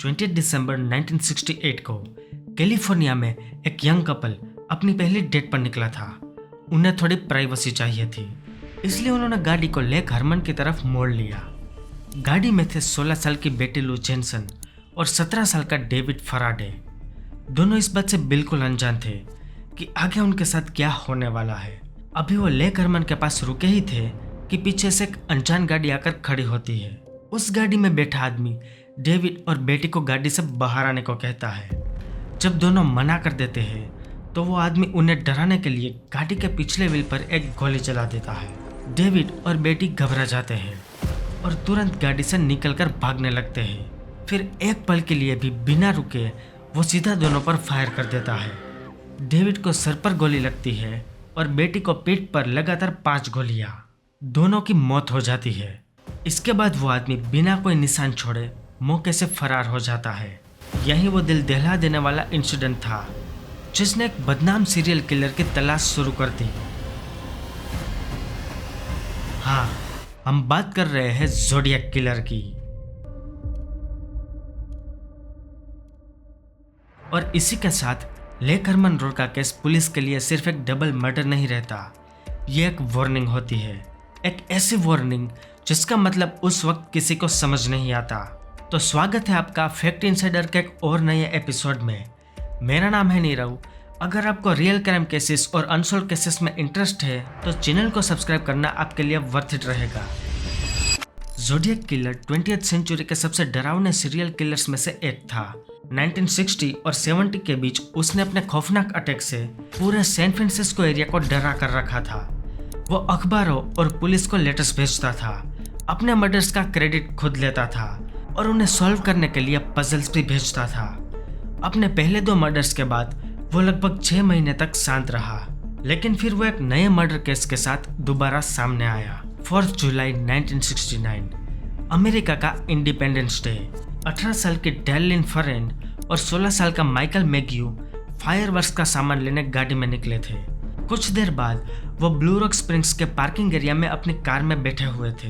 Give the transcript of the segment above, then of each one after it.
20 दिसंबर 1968 को कैलिफोर्निया में एक यंग कपल अपनी पहली डेट पर निकला था। उन्हें थोड़ी प्राइवेसी चाहिए थी, इसलिए उन्होंने गाड़ी को लेक हरमन की तरफ मोड़ लिया। गाड़ी में थे 16 साल की बेटी लू जेनसन और 17 साल का डेविड फराडे। दोनों इस बात से बिल्कुल अनजान थे कि आगे उनके साथ क्या होने वाला है। अभी वो लेक हरमन के पास रुके ही थे कि पीछे से एक अनजान गाड़ी आकर खड़ी होती है। उस गाड़ी में बैठा आदमी डेविड और बेटी को गाड़ी से बाहर आने को कहता है। जब दोनों मना कर देते हैं तो वो आदमी उन्हें डराने के लिए गाड़ी के पिछले व्हील पर एक गोली चला देता है। डेविड और बेटी घबरा जाते हैं और तुरंत गाड़ी से निकलकर भागने लगते हैं। फिर एक पल के लिए भी बिना रुके वो सीधा दोनों पर फायर कर देता है। डेविड को सर पर गोली लगती है और बेटी को पीठ पर लगातार 5 गोलियां। दोनों की मौत हो जाती है। इसके बाद वो आदमी बिना कोई निशान छोड़े मौके से फरार हो जाता है। यही वो दिल दहला देने वाला इंसिडेंट था जिसने एक बदनाम सीरियल किलर की तलाश शुरू कर दी। हाँ, हम बात कर रहे हैं ज़ोडिएक किलर की। और इसी के साथ लेक हरमन रोड का केस पुलिस के लिए सिर्फ एक डबल मर्डर नहीं रहता, ये एक वार्निंग होती है। एक ऐसी वार्निंग जिसका मतलब उस वक्त किसी को समझ नहीं आता। तो स्वागत है आपका फैक्ट इनसाइडर के एक और नए एपिसोड में। मेरा नाम है नीरव। अगर आपको रियल क्राइम केसेस और अनसॉल्व केसेस में इंटरेस्ट है तो चैनल को सब्सक्राइब करना आपके लिए वर्थ इट रहेगा। ज़ोडिएक किलर 20th सेंचुरी के सबसे डरावने सीरियल किलर्स में से एक था। 1960 और 70 के बीच उसने अपने खौफनाक अटैक से पूरे सैन फ्रांसिस्को एरिया को डरा कर रखा था। वो अखबारों और पुलिस को लेटर्स भेजता था, अपने मर्डर्स का क्रेडिट खुद लेता था और उन्हें सॉल्व करने के लिए पजल्स भी भेजता था। अपने पहले 2 मर्डर्स के बाद वो लगभग 6 महीने तक शांत रहा, लेकिन फिर वो एक नए मर्डर केस के साथ दोबारा सामने आया। 4 जुलाई 1969 अमेरिका का इंडिपेंडेंस डे। 18 साल की डेलिन फरेन और 16 साल का माइकल मैग्यू फायरवर्क्स का सामान लेने गाड़ी में निकले थे। कुछ देर बाद वो ब्लू रॉक स्प्रिंग्स के पार्किंग एरिया में अपनी कार में बैठे हुए थे।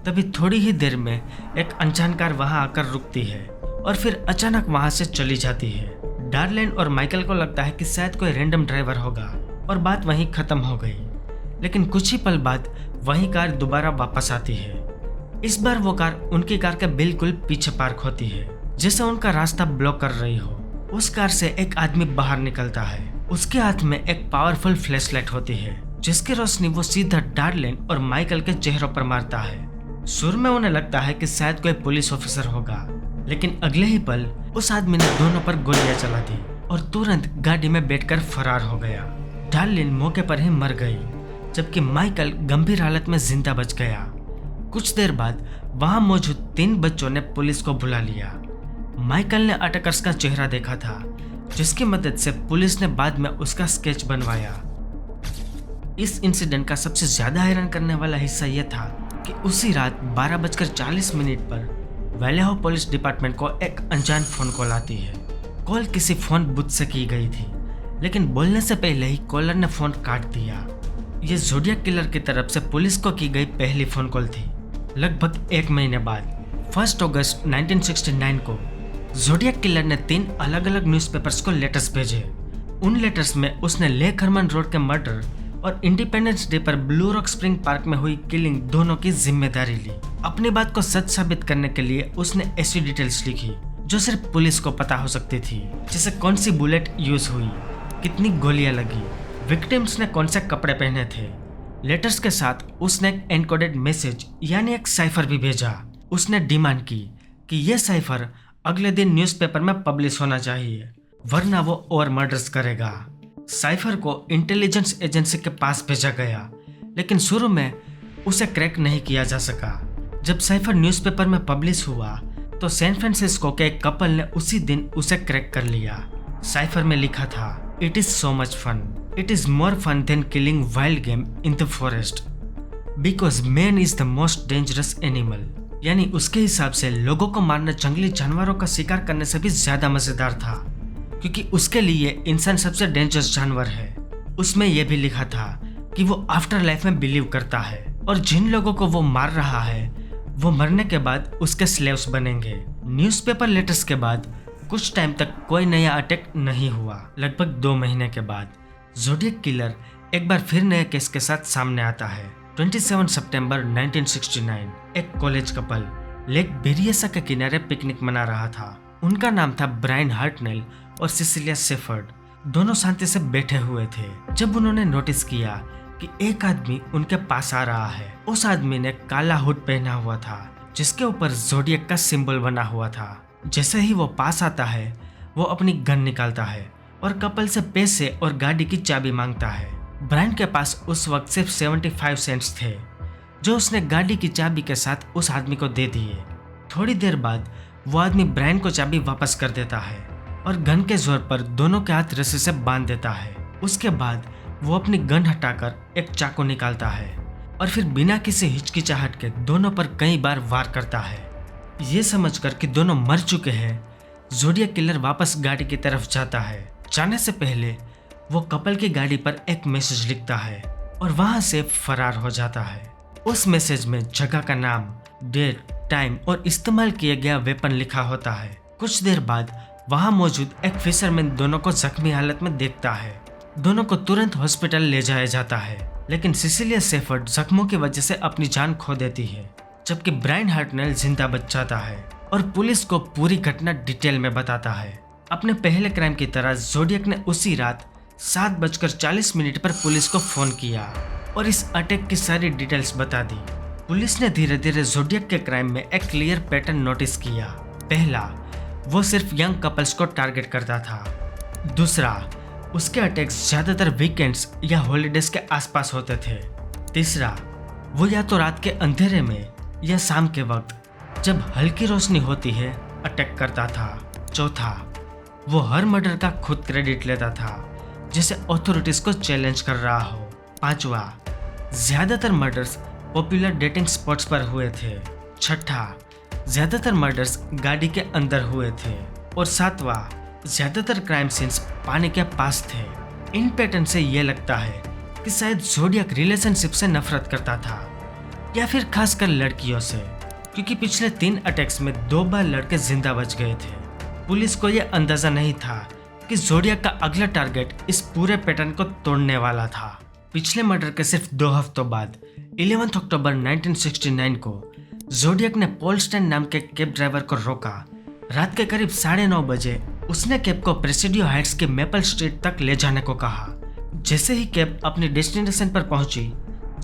तभी थोड़ी ही देर में एक अनजान कार वहां आकर रुकती है और फिर अचानक वहां से चली जाती है। डार्लिन और माइकल को लगता है कि शायद कोई रैंडम ड्राइवर होगा और बात वहीं खत्म हो गई। लेकिन कुछ ही पल बाद वही कार दोबारा वापस आती है। इस बार वो कार उनकी कार के बिल्कुल पीछे पार्क होती है, जैसे उनका रास्ता ब्लॉक कर रही हो। उस कार से एक आदमी बाहर निकलता है। उसके हाथ में एक पावरफुल फ्लैशलाइट होती है जिसकी रोशनी वो सीधा डार्लिन और माइकल के चेहरों पर मारता है। शुरू में उन्हें लगता है कि शायद कोई पुलिस ऑफिसर होगा, लेकिन अगले ही पल उस आदमी ने दोनों पर गोलियां चला दी और तुरंत गाड़ी में बैठकर फरार हो गया। डार्लिन मौके पर ही मर गई, जबकि माइकल गंभीर हालत में जिंदा बच गया। कुछ देर बाद वहां मौजूद 3 बच्चों ने पुलिस को बुला लिया। माइकल ने अटैकर्स का चेहरा देखा था, जिसकी मदद से पुलिस ने बाद में उसका स्केच बनवाया। इस इंसिडेंट का सबसे ज्यादा हैरान करने वाला हिस्सा यह था कि उसी रात 12:40 पर वैलेहो पुलिस डिपार्टमेंट को एक अनजान फोन कॉल आती है। कॉल किसी फोन बूथ से की गई थी, लेकिन बोलने से पहले ही कॉलर ने फोन काट दिया। ये ज़ोडिएक किलर की तरफ से पुलिस को की गई पहली फोन कॉल थी। लगभग 1 महीने बाद 1 अगस्त 1969 को ज़ोडिएक किलर ने 3 अलग अलग न्यूज़पेपर्स को लेटर्स भेजे। उन लेटर्स में उसने लेक हरमन रोड के मर्डर और इंडिपेंडेंस डे पर ब्लू रॉक स्प्रिंग पार्क में हुई किलिंग दोनों की जिम्मेदारी ली। अपनी बात को सच साबित करने के लिए उसने ऐसी डिटेल्स लिखी जो सिर्फ पुलिस को पता हो सकती थी, जैसे कौन सी बुलेट यूज हुई, कितनी गोलियां लगी, विक्टिम्स ने कौन से कपड़े पहने थे। लेटर्स के साथ उसने एक एनकोडेड मैसेज यानी एक साइफर भी भेजा। उसने डिमांड की कि यह साइफर अगले दिन न्यूज़पेपर में पब्लिश होना चाहिए, वरना वो और मर्डर्स करेगा। साइफर को इंटेलिजेंस एजेंसी के पास भेजा गया, लेकिन शुरू में उसे क्रैक नहीं किया जा सका। जब साइफर न्यूज़पेपर में पब्लिश हुआ तो सैन फ्रांसिस्को के एक कपल ने उसी दिन उसे क्रैक कर लिया। साइफर में लिखा था, "it is so much fun, it is more fun than killing wild game in the forest because man is the most dangerous animal. यानी उसके हिसाब से लोगों को मारना जंगली जानवरों का शिकार करने से भी ज्यादा मजेदार था, क्योंकि उसके लिए इंसान सबसे डेंजरस जानवर है। उसमें यह भी लिखा था कि वो आफ्टर लाइफ में बिलीव करता है और जिन लोगों को वो मार रहा है वो मरने के बाद उसके स्लेव्स बनेंगे। न्यूज़पेपर लेटर्स के बाद कुछ टाइम तक कोई नया अटैक नहीं हुआ। लगभग 2 महीने के बाद ज़ोडिएक किलर एक बार फिर नए केस के साथ सामने आता है। 27 सितंबर 1969 एक कॉलेज कपल लेक बेरिएसा के किनारे पिकनिक मना रहा था। उनका नाम था ब्रायन हार्टनेल और सिसिलिया शेफर्ड। दोनों शांति से बैठे हुए थे जब उन्होंने नोटिस किया कि एक आदमी उनके पास आ रहा है। उस आदमी ने काला हुड पहना हुआ था जिसके ऊपर ज़ोडिएक का सिंबल बना हुआ था। जैसे ही वो पास आता है वो अपनी गन निकालता है और कपल से पैसे और गाड़ी की चाबी मांगता है। ब्रायन के पास उस वक्त सिर्फ 75 सेंट्स थे जो उसने गाड़ी की चाबी के साथ उस आदमी को दे दिए। थोड़ी देर बाद वो आदमी ब्रायन को चाबी वापस कर देता है और गन के जोर पर दोनों के हाथ रस्सी से बांध देता है। उसके बाद वो अपनी गन हटाकर एक चाकू निकालता है और फिर बिना किसी हिचकिचाहट के दोनों पर कई बार वार करता है। ये समझकर कि दोनों मर चुके हैं, ज़ोडिएक किलर वापस गाड़ी की तरफ जाता है। जाने से पहले वो कपल की गाड़ी पर एक मैसेज लिखता है और वहां से फरार हो जाता है। उस मैसेज में जगह का नाम, डेट, टाइम और इस्तेमाल किया गया वेपन लिखा होता है। कुछ देर बाद वहां मौजूद एक फिशरमैन दोनों को जख्मी हालत में देखता है। दोनों को तुरंत हॉस्पिटल ले जाया जाता है, लेकिन सिसिलिया शेफर्ड जख्मों की वजह से अपनी जान खो देती है, जबकि ब्रायन हार्टनेल जिंदा बच जाता है और पुलिस को पूरी घटना डिटेल में बताता है। अपने पहले क्राइम की तरह ज़ोडिएक ने उसी रात 7:40 पर पुलिस को फोन किया और इस अटैक की सारी डिटेल्स बता दी। पुलिस ने धीरे धीरे ज़ोडिएक के क्राइम में एक क्लियर पैटर्न नोटिस किया। पहला, वो सिर्फ यंग कपल्स को टारगेट करता था। दूसरा, उसके अटैक्स ज्यादातर वीकेंड्स या हॉलीडेज के आसपास होते थे। तीसरा, वो या तो रात के अंधेरे में या शाम के वक्त जब हल्की रोशनी होती है अटैक करता था। चौथा, वो हर मर्डर का खुद क्रेडिट लेता था जैसे अथॉरिटीज को चैलेंज कर रहा हो। पांचवा, ज्यादातर मर्डर्स पॉपुलर डेटिंग स्पॉट्स पर हुए थे। छठा, ज्यादातर मर्डर्स गाड़ी के अंदर हुए थे। और सातवां, ज्यादातर क्राइम सीन्स पानी के पास थे। इन पैटर्न से यह लगता है कि शायद ज़ोडिएक रिलेशनशिप से नफरत करता था या फिर खासकर लड़कियों से, क्योंकि पिछले 3 अटैक्स में 2 बार लड़के जिंदा बच गए थे। पुलिस को यह अंदाजा नहीं था कि ज़ोडिएक का अगला टारगेट इस पूरे पैटर्न को तोड़ने वाला था। पिछले मर्डर के सिर्फ 2 हफ्तों बाद 11 अक्टूबर 1969 को ज़ोडिएक ने पॉल स्टैन नाम के कैब ड्राइवर को रोका। रात के करीब 9:30 बजे उसने कैब को प्रेसिडियो हाइट्स के मेपल स्ट्रीट तक ले जाने को कहा। जैसे ही कैब अपनी डेस्टिनेशन पर पहुंची,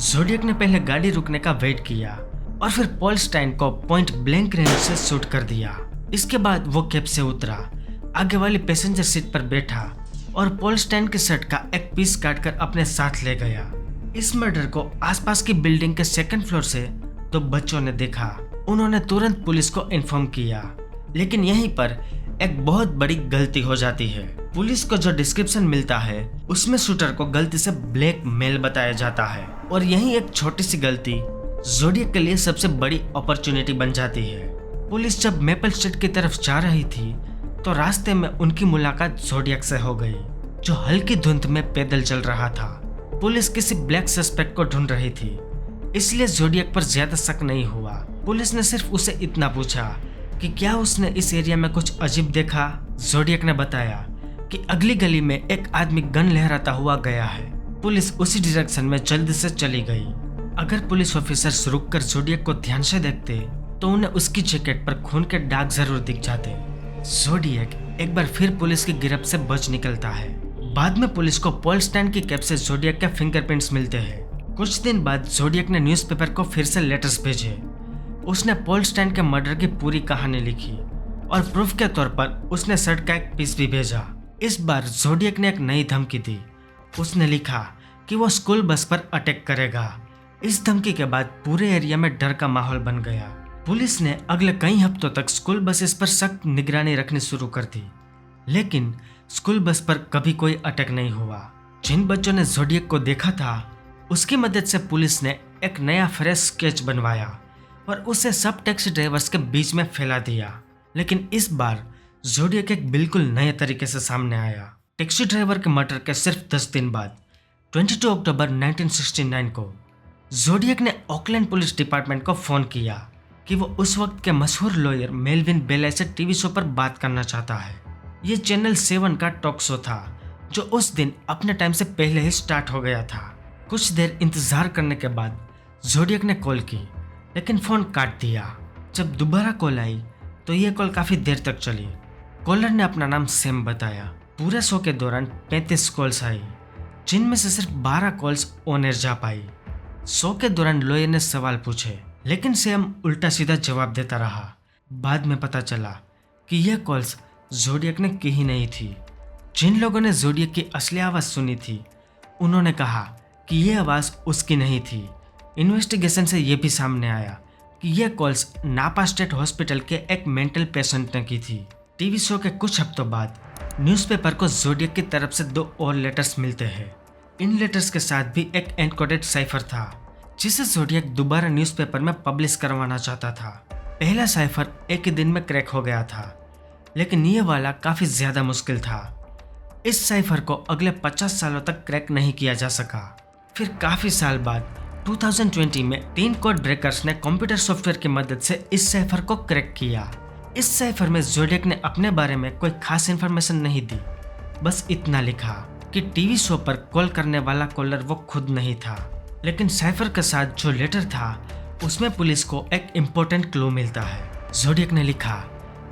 ज़ोडिएक ने पहले गाड़ी रुकने का वेट किया और फिर पॉल स्टाइन को पॉइंट ब्लैंक रेंज से शूट कर दिया। इसके बाद वो कैब से उतरा, आगे वाली पैसेंजर सीट पर बैठा और पॉल स्टाइन की शर्ट का एक पीस काटकर अपने साथ ले गया। इस मर्डर को आसपास की बिल्डिंग के 2nd फ्लोर से 2 बच्चों ने देखा। उन्होंने तुरंत पुलिस को इन्फॉर्म किया, लेकिन यहीं पर एक बहुत बड़ी गलती हो जाती है। पुलिस को जो डिस्क्रिप्शन मिलता है उसमें शूटर को गलती से ब्लैक मेल बताया जाता है और यही एक छोटी सी गलती ज़ोडिएक के लिए सबसे बड़ी अपॉर्चुनिटी बन जाती है। पुलिस जब मेपल स्ट्रीट की तरफ जा रही थी तो रास्ते में उनकी मुलाकात ज़ोडिएक से हो गई, जो हल्की धुंध में पैदल चल रहा था। पुलिस किसी ब्लैक सस्पेक्ट को ढूंढ रही थी, इसलिए ज़ोडिएक पर ज्यादा शक नहीं हुआ। पुलिस ने सिर्फ उसे इतना पूछा कि क्या उसने इस एरिया में कुछ अजीब देखा। ज़ोडिएक ने बताया कि अगली गली में एक आदमी गन लहराता हुआ गया है। पुलिस उसी डायरेक्शन में जल्दी से चली गई। अगर पुलिस ऑफिसर्स रुककर ज़ोडिएक को ध्यान से देखते तो उन्हें उसकी जैकेट पर खून के दाग जरूर दिख जाते। ज़ोडिएक एक बार फिर पुलिस की गिरफ्त से बच निकलता है। बाद में पुलिस को पॉल स्टैन की कैब से ज़ोडिएक के फिंगरप्रिंट्स मिलते हैं। कुछ दिन बाद ज़ोडिएक ने न्यूज़पेपर को फिर से लेटर्स भेजे। उसने पॉल स्टैन के मर्डर की पूरी कहानी लिखी और प्रूफ के तौर पर उसने शर्ट का एक पीस भी भेजा। इस बार ज़ोडिएक ने एक नई धमकी दी। उसने लिखा कि वो स्कूल बस पर अटैक करेगा। इस धमकी के बाद पूरे एरिया में डर का माहौल बन गया। पुलिस ने अगले कई हफ्तों तक स्कूल बसेस पर सख्त निगरानी रखनी शुरू कर दी, लेकिन स्कूल बस पर कभी कोई अटैक नहीं हुआ। जिन बच्चों ने ज़ोडिएक को देखा था उसकी मदद से पुलिस ने एक नया फ्रेश स्केच बनवाया और उसे सब टैक्सी ड्राइवर्स के बीच में फैला दिया। लेकिन इस बार ज़ोडिएक एक बिल्कुल नए तरीके से सामने आया। टैक्सी ड्राइवर के मर्डर के सिर्फ 10 दिन बाद 22 अक्टूबर 1969 को ज़ोडिएक ने ऑकलैंड पुलिस डिपार्टमेंट को फोन किया कि वो उस वक्त के मशहूर लॉयर मेलविन बेले से टीवी शो पर बात करना चाहता है। ये चैनल 7 का टॉक शो था जो उस दिन अपने टाइम से पहले ही स्टार्ट हो गया था। कुछ देर इंतजार करने के बाद ज़ोडिएक ने कॉल की, लेकिन फ़ोन काट दिया। जब दोबारा कॉल आई तो ये कॉल काफ़ी देर तक चली। कॉलर ने अपना नाम सैम बताया। पूरे शो के दौरान 35 कॉल्स आई, जिनमें से सिर्फ 12 कॉल्स ऑन एयर जा पाई। शो के दौरान लॉयर ने सवाल पूछे, लेकिन सैम उल्टा सीधा जवाब देता रहा। बाद में पता चला कि यह कॉल्स ज़ोडिएक ने की ही नहीं थी। जिन लोगों ने ज़ोडिएक की असली आवाज़ सुनी थी, उन्होंने कहा कि यह आवाज़ उसकी नहीं थी। इन्वेस्टिगेशन से यह भी सामने आया कि यह कॉल्स नापा स्टेट हॉस्पिटल के एक मेंटल पेशेंट ने की थी। टीवी शो के कुछ हफ्तों बाद न्यूज़पेपर को ज़ोडिएक की तरफ से 2 और लेटर्स मिलते हैं। इन लेटर्स के साथ भी एक एनकोडेड साइफर था, जिसे ज़ोडिएक दोबारा न्यूज़पेपर में पब्लिश करवाना चाहता था। पहला साइफर एक ही दिन में क्रैक हो गया था, लेकिन ये वाला काफ़ी ज़्यादा मुश्किल था। इस साइफर को अगले 50 सालों तक क्रैक नहीं किया जा सका। फिर काफ़ी साल बाद 2020 में 3 कोड ब्रेकर्स ने कंप्यूटर सॉफ्टवेयर की मदद से इस साइफर को क्रैक किया। इस साइफर में ज़ोडिएक ने अपने बारे में कोई खास इन्फॉर्मेशन नहीं दी, बस इतना लिखा कि टीवी शो पर कॉल करने वाला कॉलर वो खुद नहीं था। लेकिन साइफर के साथ जो लेटर था उसमें पुलिस को एक इम्पोर्टेंट क्लू मिलता है। ज़ोडिएक ने लिखा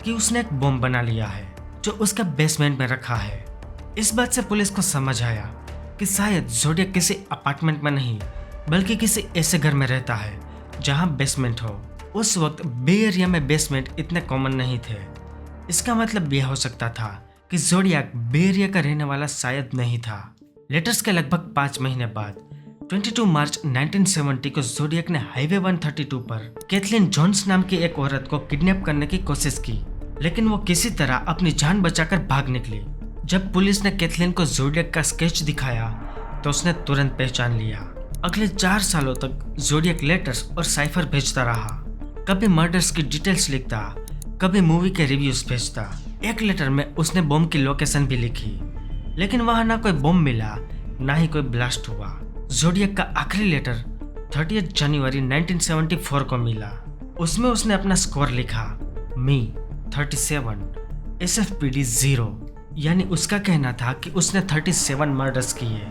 कि उसने एक बॉम्ब बना लिया है जो उसका बेसमेंट में रखा है। इस बात से पुलिस को समझ आया कि शायद ज़ोडिएक किसी अपार्टमेंट में नहीं बल्कि किसी ऐसे घर में रहता है जहां बेसमेंट हो। उस वक्त बे एरिया में बेसमेंट इतने कॉमन नहीं थे। इसका मतलब यह हो सकता था कि ज़ोडिएक बे एरिया का रहने वाला शायद नहीं था। लेटर्स के लगभग 5 महीने बाद 22 मार्च 1970 को ज़ोडिएक ने हाईवे 132 पर कैथलीन जोन्स नाम की एक औरत को किडनैप करने की कोशिश की, लेकिन वो किसी तरह अपनी जान बचाकर भाग निकली। जब पुलिस ने कैथलीन को ज़ोडिएक का स्केच दिखाया तो उसने तुरंत पहचान लिया। अगले 4 सालों तक ज़ोडिएक लेटर्स और साइफर भेजता रहा। कभी मर्डर्स की डिटेल्स लिखता, कभी मूवी के रिव्यूज भेजता। एक लेटर में उसने बॉम्ब की लोकेशन भी लिखी, लेकिन वहां ना कोई बॉम्ब मिला ना ही कोई ब्लास्ट हुआ। ज़ोडिएक का आखिरी लेटर 30 जनवरी 1974 को मिला। उसमें उसने अपना स्कोर लिखा, मी 37 SFPD 0, यानी उसका कहना था कि उसने 37 मर्डर्स किए,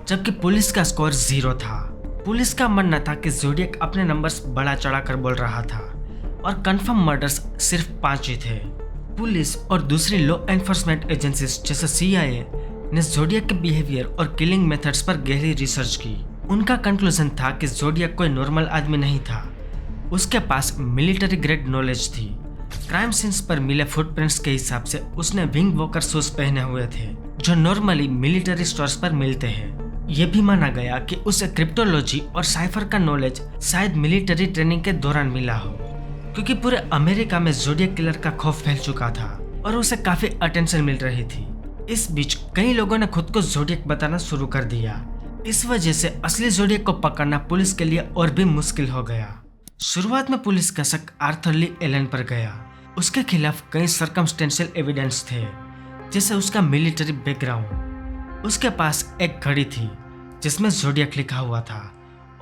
जबकि पुलिस का स्कोर 0 था। पुलिस का मानना था कि ज़ोडिएक अपने नंबर्स बढ़ा चढ़ाकर बोल रहा था और कंफर्म मर्डर्स सिर्फ 5 ही थे। पुलिस और दूसरी लॉ एनफोर्समेंट एजेंसीज जैसे CIA ने ज़ोडिएक के बिहेवियर और किलिंग मेथड्स पर गहरी रिसर्च की। उनका कंक्लूजन था कि ज़ोडिएक कोई नॉर्मल आदमी नहीं था। उसके पास मिलिट्री ग्रेड नॉलेज थी। क्राइम सीन्स पर मिले फुटप्रिंट्स के हिसाब से उसने विंग वॉकर शूज पहने हुए थे, जो नॉर्मली मिलिट्री स्टोर्स पर मिलते हैं। यह भी माना गया कि उसे क्रिप्टोलॉजी और साइफर का नॉलेज शायद मिलिट्री ट्रेनिंग के दौरान मिला हो, क्योंकि पूरे अमेरिका में ज़ोडिएक किलर का खौफ फैल चुका था और उसे काफी अटेंशन मिल रही थी। इस बीच कई लोगों ने खुद को ज़ोडिएक बताना शुरू कर दिया। इस वजह से असली ज़ोडिएक को पकड़ना पुलिस के लिए और भी मुश्किल हो गया। शुरुआत में पुलिस का शक आर्थर ली एलन पर गया। उसके खिलाफ कई सर्कमस्टेंशियल एविडेंस थे, जैसे उसका मिलिट्री बैकग्राउंड। उसके पास एक घड़ी थी जिसमें ज़ोडिएक लिखा हुआ था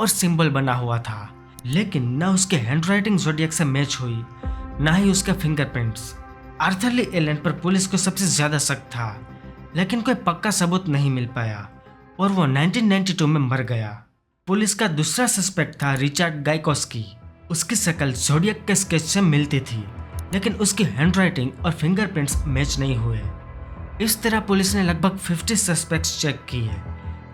और सिंबल बना हुआ था, लेकिन न उसके हैंडराइटिंग ज़ोडिएक से मैच हुई, न ही उसके फिंगरप्रिंट्स। आर्थर ली एलन पर पुलिस को सबसे ज्यादा शक था, लेकिन कोई पक्का सबूत नहीं मिल पाया और वो 1992 में मर गया। पुलिस का दूसरा सस्पेक्ट था रिचर्ड गायकोस्की। उसकी शक्ल ज़ोडिएक के स्केच से मिलती थी, लेकिन उसकी हैंडराइटिंग और फिंगरप्रिंट्स मैच नहीं हुए। इस तरह पुलिस ने लगभग 50 सस्पेक्ट्स चेक किए,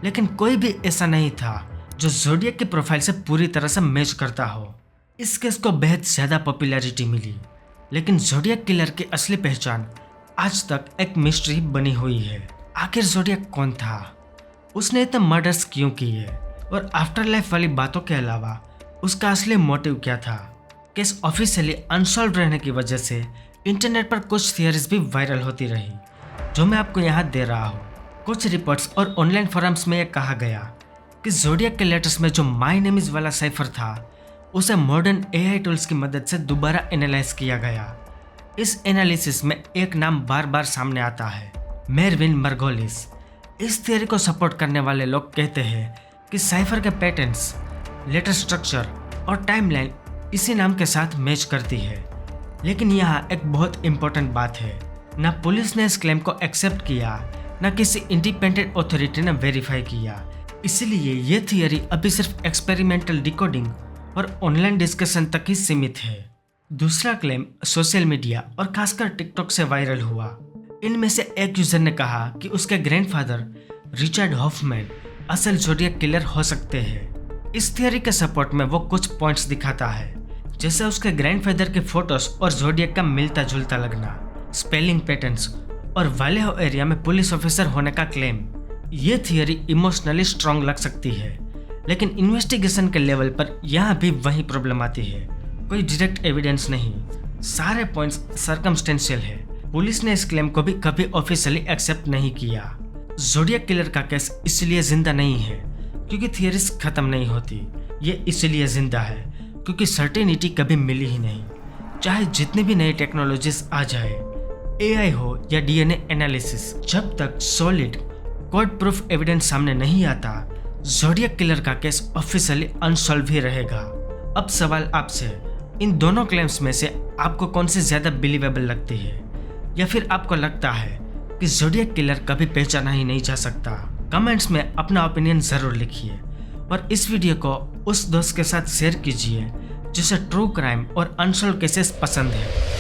लेकिन कोई भी ऐसा नहीं था जो ज़ोडिएक की प्रोफाइल से पूरी तरह से मैच करता हो। इस केस को बेहद ज़्यादा पॉपुलैरिटी मिली, लेकिन ज़ोडिएक किलर की असली पहचान आज तक एक मिस्ट्री बनी हुई है। आखिर ज़ोडिएक कौन था? उसने इतने मर्डर्स क्यों किए? और आफ्टर लाइफ वाली बातों के अलावा उसका असली मोटिव क्या था? केस ऑफिशियली अनसॉल्व रहने की वजह से इंटरनेट पर कुछ थियरीज भी वायरल होती रही, जो मैं आपको यहाँ दे रहा हूँ। कुछ रिपोर्ट्स और ऑनलाइन फोरम्स में यह कहा गया कि ज़ोडिएक के लेटर्स में जो माय नेम इज वाला साइफर था, उसे मॉडर्न AI टूल्स की मदद से दोबारा एनालाइज किया गया। इस एनालिसिस में एक नाम बार बार सामने आता है, मेरविन मार्गोलिस। इस थियरी को सपोर्ट करने वाले लोग कहते हैं कि साइफर के पैटर्न्स, लेटर स्ट्रक्चर और टाइमलाइन इसी नाम के साथ मैच करती है। लेकिन यहाँ एक बहुत इंपॉर्टेंट बात है, ना पुलिस ने इस क्लेम को एक्सेप्ट किया, ना किसी इंडिपेंडेंट अथॉरिटी ने वेरीफाई किया। इसलिए ये थियरी अभी सिर्फ एक्सपेरिमेंटल डिकोडिंग और ऑनलाइन डिस्कशन तक ही सीमित है। दूसरा क्लेम सोशल मीडिया और खासकर टिकटॉक से वायरल हुआ। इनमें से एक यूजर ने कहा कि उसके ग्रैंडफादर रिचर्ड हॉफमैन असल ज़ोडिएक किलर हो सकते हैं। इस थियरी के सपोर्ट में वो कुछ पॉइंट्स दिखाता है, जैसे उसके ग्रैंडफादर के फोटोज और ज़ोडिएक का मिलता जुलता लगना, स्पेलिंग पैटर्न्स और वालेहो एरिया में पुलिस ऑफिसर होने का क्लेम। ये थियरी इमोशनली स्ट्रॉन्ग लग सकती है, लेकिन इन्वेस्टिगेशन के लेवल पर यहाँ भी वही प्रॉब्लम आती है। कोई डायरेक्ट एविडेंस नहीं, सारे पॉइंट्स सर्कमस्टेंशियल है। पुलिस ने इस क्लेम को भी कभी ऑफिशियली एक्सेप्ट नहीं किया। ज़ोडिएक किलर का केस इसलिए जिंदा नहीं है क्योंकि थियरीज खत्म नहीं होती, ये इसलिए जिंदा है क्योंकि सर्टेनिटी कभी मिली ही नहीं। चाहे जितनी भी नई टेक्नोलॉजीज आ जाए, AI हो या DNA एनालिसिस, जब तक सॉलिड कोर्ट प्रूफ एविडेंस सामने नहीं आता, ज़ोडिएक किलर का केस ऑफिशियली अनसॉल्व ही रहेगा। अब सवाल आपसे, इन दोनों क्लेम्स में से आपको कौन सी ज्यादा बिलीवेबल लगती है, या फिर आपको लगता है कि ज़ोडिएक किलर कभी पहचाना ही नहीं जा सकता? कमेंट्स में अपना ओपिनियन जरूर लिखिए और इस वीडियो को उस दोस्त के साथ शेयर कीजिए जिसे ट्रू क्राइम और अनसॉल्व केसेस पसंद है।